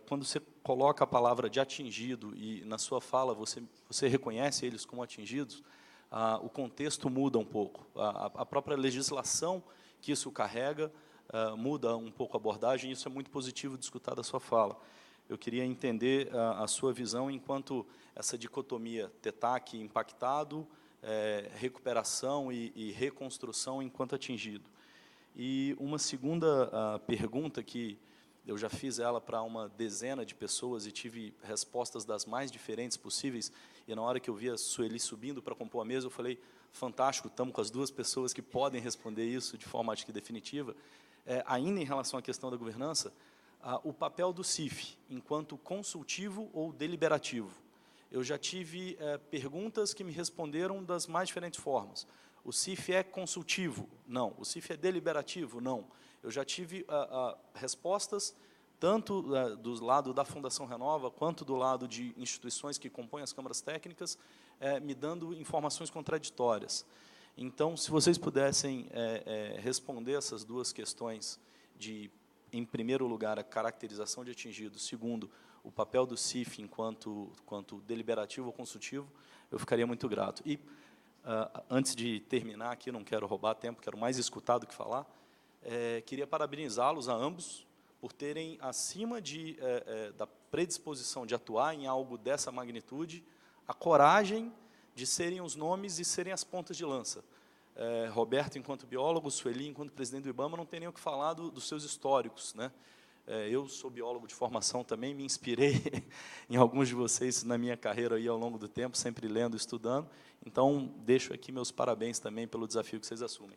D: Quando você coloca a palavra de atingido e, na sua fala, você reconhece eles como atingidos, o contexto muda um pouco. A própria legislação que isso carrega muda um pouco a abordagem, e isso é muito positivo de escutar da sua fala. Eu queria entender a sua visão enquanto essa dicotomia TETAC impactado, recuperação e reconstrução enquanto atingido. E uma segunda pergunta, que eu já fiz ela para uma dezena de pessoas e tive respostas das mais diferentes possíveis, e na hora que eu vi a Sueli subindo para compor a mesa, eu falei, fantástico, estamos com as duas pessoas que podem responder isso de forma, acho que, definitiva. Ainda em relação à questão da governança, o papel do CIF, enquanto consultivo ou deliberativo. Eu já tive perguntas que me responderam das mais diferentes formas. O CIF é consultivo? Não. O CIF é deliberativo? Não. Eu já tive respostas, tanto do lado da Fundação Renova, quanto do lado de instituições que compõem as câmaras técnicas, me dando informações contraditórias. Então, se vocês pudessem responder essas duas questões de, em primeiro lugar, a caracterização de atingido, segundo, o papel do CIF enquanto deliberativo ou consultivo, eu ficaria muito grato. E, antes de terminar aqui, não quero roubar tempo, quero mais escutar do que falar, queria parabenizá-los a ambos por terem, acima da predisposição de atuar em algo dessa magnitude, a coragem de serem os nomes e serem as pontas de lança. Roberto, enquanto biólogo, Sueli, enquanto presidente do IBAMA, não tem nem o que falar dos seus históricos, né? Eu sou biólogo de formação também, me inspirei em alguns de vocês na minha carreira aí ao longo do tempo, sempre lendo, estudando. Então, deixo aqui meus parabéns também pelo desafio que vocês assumem.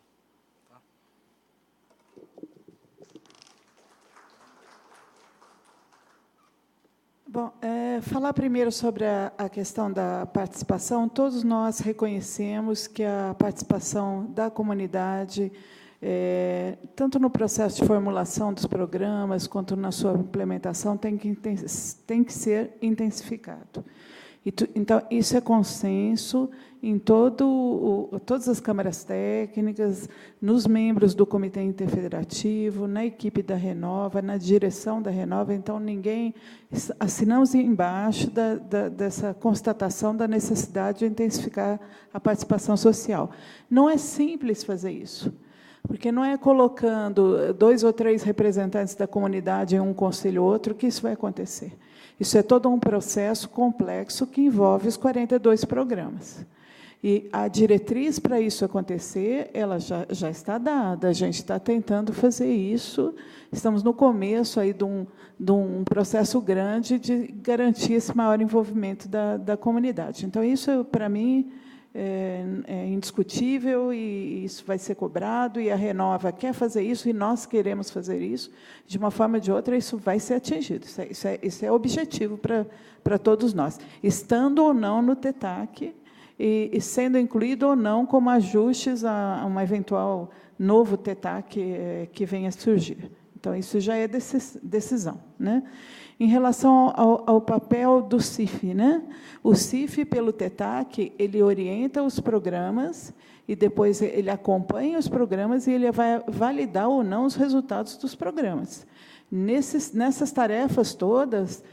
E: Bom, falar primeiro sobre a questão da participação. Todos nós reconhecemos que a participação da comunidade, tanto no processo de formulação dos programas, quanto na sua implementação, tem que ser intensificado. Então, isso é consenso em todas as câmaras técnicas, nos membros do Comitê Interfederativo, na equipe da Renova, na direção da Renova. Então, assinamos embaixo dessa constatação da necessidade de intensificar a participação social. Não é simples fazer isso, porque não é colocando 2 ou 3 representantes da comunidade em um conselho ou outro que isso vai acontecer. Isso é todo um processo complexo que envolve os 42 programas. E a diretriz para isso acontecer, ela já está dada. A gente está tentando fazer isso. Estamos no começo aí de um processo grande de garantir esse maior envolvimento da comunidade. Então, isso, para mim, é indiscutível, e isso vai ser cobrado, e a Renova quer fazer isso, e nós queremos fazer isso. De uma forma ou de outra, isso vai ser atingido. Isso é objetivo para todos nós, estando ou não no TETAC, e sendo incluído ou não como ajustes a um eventual novo TETAC que venha a surgir. Então, isso já é decisão, né? Em relação ao papel do CIF, né? O CIF, pelo TETAC, ele orienta os programas e depois ele acompanha os programas e ele vai validar ou não os resultados dos programas. Nessas tarefas todas,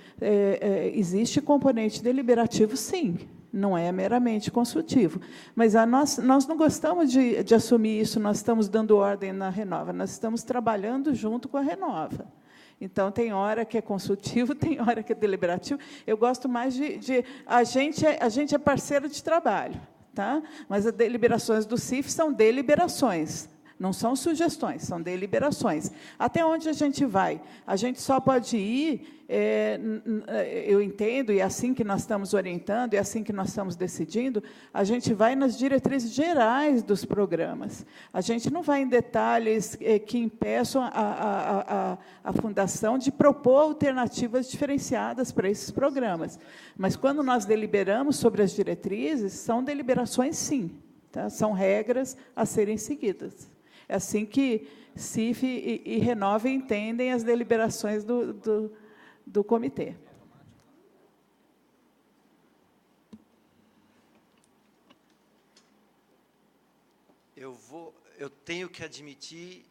E: existe componente deliberativo, sim, não é meramente consultivo. Mas nós não gostamos de assumir isso, nós estamos dando ordem na Renova, nós estamos trabalhando junto com a Renova. Então, tem hora que é consultivo, tem hora que é deliberativo. Eu gosto mais a gente é parceiro de trabalho, tá? Mas as deliberações do CIF são deliberações. Não são sugestões, são deliberações. Até onde a gente vai? A gente só pode ir, eu entendo, e é assim que nós estamos orientando, é assim que nós estamos decidindo, a gente vai nas diretrizes gerais dos programas. A gente não vai em detalhes que impeçam a Fundação de propor alternativas diferenciadas para esses programas. Mas, quando nós deliberamos sobre as diretrizes, são deliberações, sim. Tá? São regras a serem seguidas. É assim que CIF e Renova entendem as deliberações do comitê.
A: Eu tenho que admitir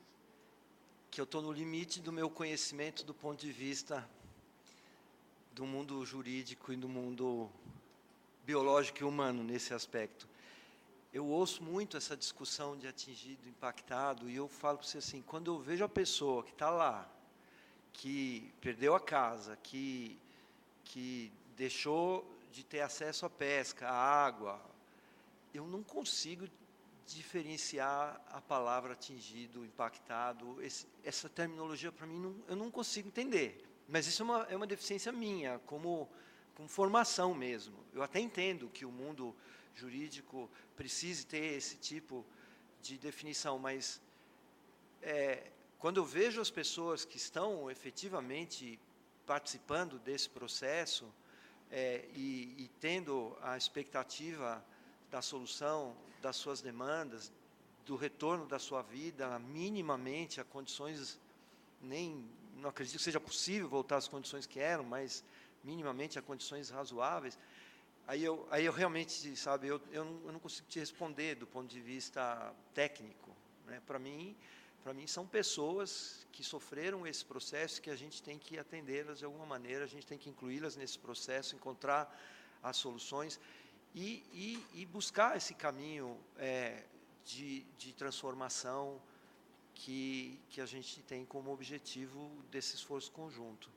A: que eu estou no limite do meu conhecimento do ponto de vista do mundo jurídico e do mundo biológico e humano nesse aspecto. Eu ouço muito essa discussão de atingido, impactado, e eu falo para você assim, quando eu vejo a pessoa que está lá, que perdeu a casa, que deixou de ter acesso à pesca, à água, eu não consigo diferenciar a palavra atingido, impactado. Essa terminologia, para mim, eu não consigo entender. Mas isso é uma deficiência minha, como formação mesmo. Eu até entendo que o mundo jurídico precise ter esse tipo de definição, mas quando eu vejo as pessoas que estão efetivamente participando desse processo e tendo a expectativa da solução das suas demandas, do retorno da sua vida minimamente a condições, não acredito que seja possível voltar às condições que eram, mas minimamente a condições razoáveis, aí eu realmente, sabe, eu não consigo te responder do ponto de vista técnico, né? Para mim são pessoas que sofreram esse processo, que a gente tem que atendê-las de alguma maneira, a gente tem que incluí-las nesse processo, encontrar as soluções e buscar esse caminho de transformação que a gente tem como objetivo desse esforço conjunto.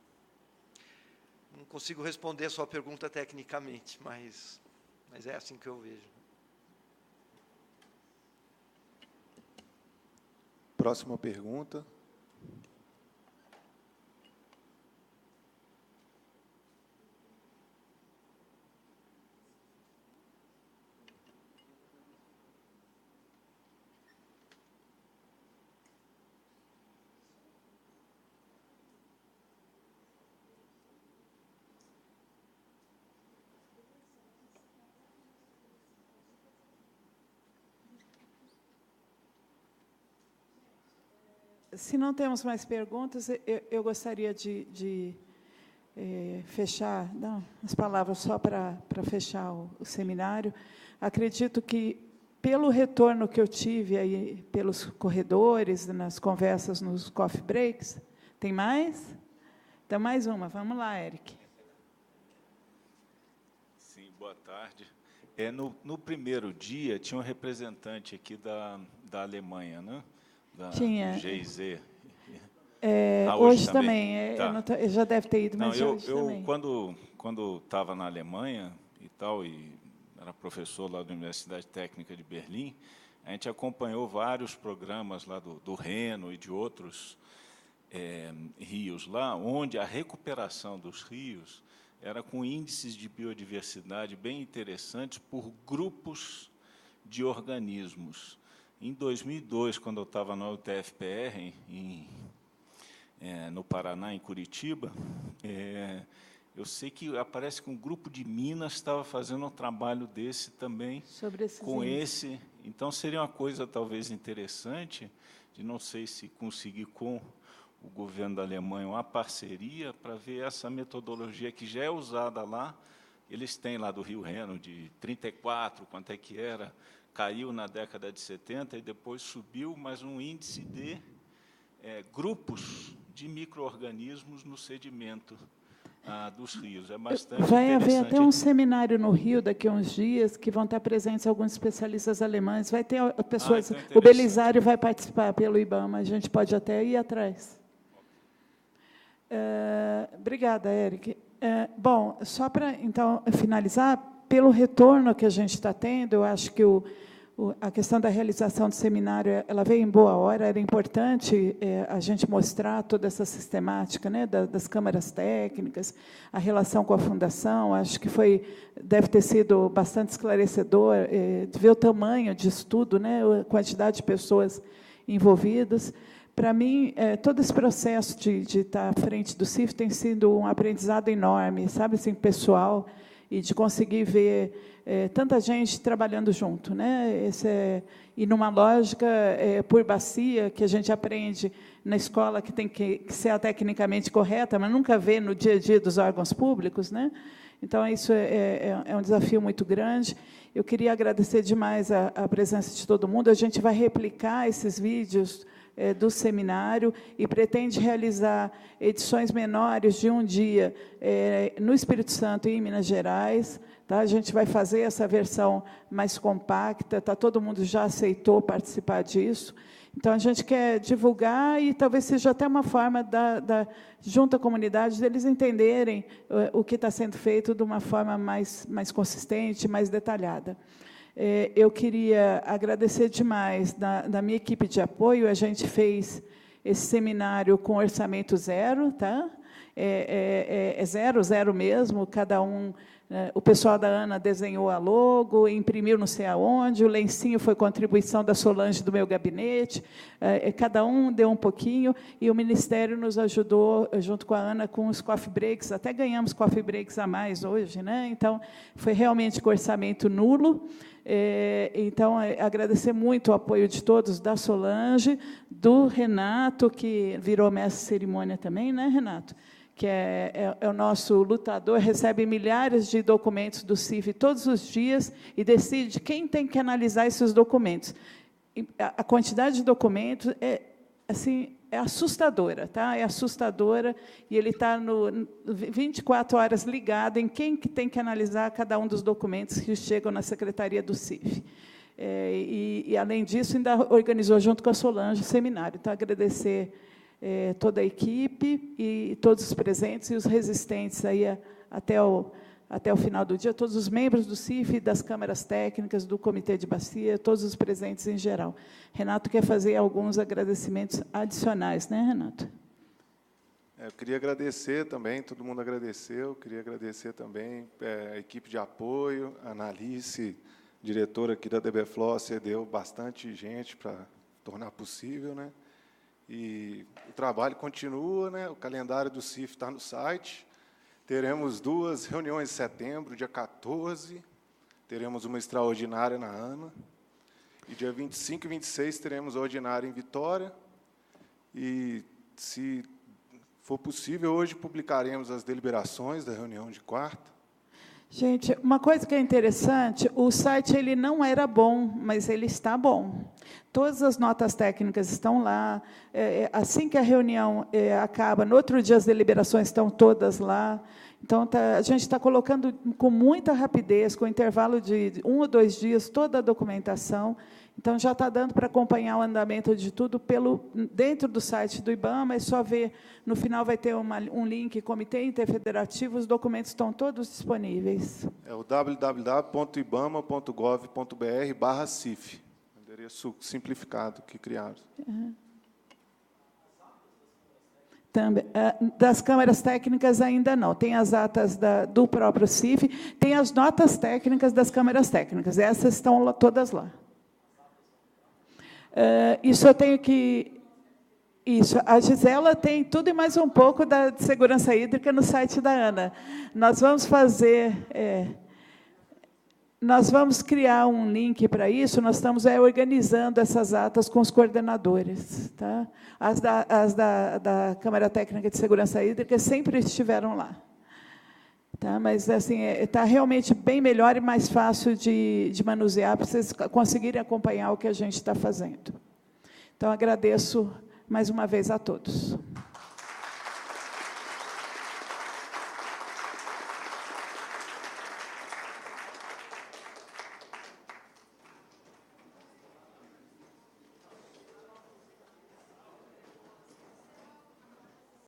A: Não consigo responder a sua pergunta tecnicamente, mas é assim que eu vejo.
B: Próxima pergunta.
E: Se não temos mais perguntas, eu gostaria de fechar, dar umas palavras só para fechar o seminário. Acredito que, pelo retorno que eu tive aí pelos corredores, nas conversas, nos coffee breaks, tem mais? Então, mais uma. Vamos lá, Eric.
F: Sim, boa tarde. No primeiro dia, tinha um representante aqui da Alemanha, né?
E: Tinha.
F: GIZ.
E: Hoje também.
F: Tá.
E: Eu já deve ter ido, mas
F: não,
E: hoje também.
F: Quando estava na Alemanha e tal, e era professor lá da Universidade Técnica de Berlim, a gente acompanhou vários programas lá do Reno e de outros rios lá, onde a recuperação dos rios era com índices de biodiversidade bem interessantes por grupos de organismos. Em 2002, quando eu estava na UTFPR, no Paraná, em Curitiba, eu sei que parece que um grupo de Minas estava fazendo um trabalho desse também, com esse. Então, seria uma coisa talvez interessante, de não sei se conseguir com o governo da Alemanha uma parceria para ver essa metodologia que já é usada lá. Eles têm lá do Rio Reno, de 34, quanto é que era, caiu na década de 70 e depois subiu, mas um índice de grupos de micro-organismos no sedimento dos rios. É bastante
E: Vai haver
F: interessante.
E: até um seminário no Rio, daqui a uns dias, que vão estar presentes alguns especialistas alemães. Vai ter pessoas...
F: então
E: o Belisário vai participar pelo IBAMA, a gente pode até ir atrás. Obrigada, Eric. Bom, só para, então, finalizar, pelo retorno que a gente está tendo, eu acho que a questão da realização do seminário, ela veio em boa hora, era importante a gente mostrar toda essa sistemática, né, das câmaras técnicas, a relação com a fundação, acho que deve ter sido bastante esclarecedor, de ver o tamanho de estudo, né, a quantidade de pessoas envolvidas. Para mim, todo esse processo de estar à frente do CIF tem sido um aprendizado enorme, sabe, assim, pessoal, e de conseguir ver tanta gente trabalhando junto, né? E numa lógica por bacia, que a gente aprende na escola que tem que ser tecnicamente correta, mas nunca vê no dia a dia dos órgãos públicos, né? Então, isso é um desafio muito grande. Eu queria agradecer demais a presença de todo mundo. A gente vai replicar esses vídeos do seminário e pretende realizar edições menores de um dia no Espírito Santo e em Minas Gerais. Tá? A gente vai fazer essa versão mais compacta, tá? Todo mundo já aceitou participar disso. Então, a gente quer divulgar e talvez seja até uma forma junto à comunidade, deles entenderem o que está sendo feito de uma forma mais consistente, mais detalhada. Eu queria agradecer demais da minha equipe de apoio. A gente fez esse seminário com orçamento zero, tá? Zero mesmo, cada um... O pessoal da Ana desenhou a logo, imprimiu não sei aonde, o lencinho foi contribuição da Solange do meu gabinete, cada um deu um pouquinho, e o Ministério nos ajudou, junto com a Ana, com os coffee breaks, até ganhamos coffee breaks a mais hoje, né? Então, foi realmente com orçamento nulo. Então, agradecer muito o apoio de todos, da Solange, do Renato, que virou mestre de cerimônia também, né, Renato? Que é o nosso lutador, recebe milhares de documentos do CIF todos os dias e decide quem tem que analisar esses documentos. A quantidade de documentos é assustadora, tá? É assustadora, e ele está 24 horas ligado em quem que tem que analisar cada um dos documentos que chegam na secretaria do CIF. E além disso, ainda organizou, junto com a Solange, o seminário. Então, agradecer toda a equipe e todos os presentes e os resistentes aí até o final do dia, todos os membros do CIF, das câmaras técnicas, do Comitê de Bacia, todos os presentes em geral. Renato quer fazer alguns agradecimentos adicionais, né, Renato?
B: Eu queria agradecer também, todo mundo agradeceu, queria agradecer também a equipe de apoio, a Analice, diretora aqui da DBFLO, cedeu bastante gente para tornar possível, né? E o trabalho continua, né? O calendário do CIF está no site. Teremos 2 reuniões em setembro, dia 14, teremos uma extraordinária na ANA, e dia 25 e 26 teremos a ordinária em Vitória, e, se for possível, hoje publicaremos as deliberações da reunião de quarta.
E: Gente, uma coisa que é interessante, o site ele não era bom, mas ele está bom. Todas as notas técnicas estão lá. Assim que a reunião acaba, no outro dia as deliberações estão todas lá. Então, a gente está colocando com muita rapidez, com intervalo de 1 ou 2 dias, toda a documentação. Então, já está dando para acompanhar o andamento de tudo dentro do site do IBAMA, é só ver, no final vai ter um link, Comitê Interfederativo, os documentos estão todos disponíveis.
B: É o www.ibama.gov.br/CIF, endereço simplificado que criaram.
E: Também, das câmaras técnicas ainda não, tem as atas do próprio CIF, tem as notas técnicas das câmaras técnicas, essas estão todas lá. Isso eu tenho que... Isso, a Gisela tem tudo e mais um pouco da segurança hídrica no site da Ana. Nós vamos fazer... nós vamos criar um link para isso, nós estamos organizando essas atas com os coordenadores. Tá? As da Câmara Técnica de Segurança Hídrica sempre estiveram lá. Tá? Mas assim, está realmente bem melhor e mais fácil de manusear, para vocês conseguirem acompanhar o que a gente está fazendo. Então, agradeço mais uma vez a todos.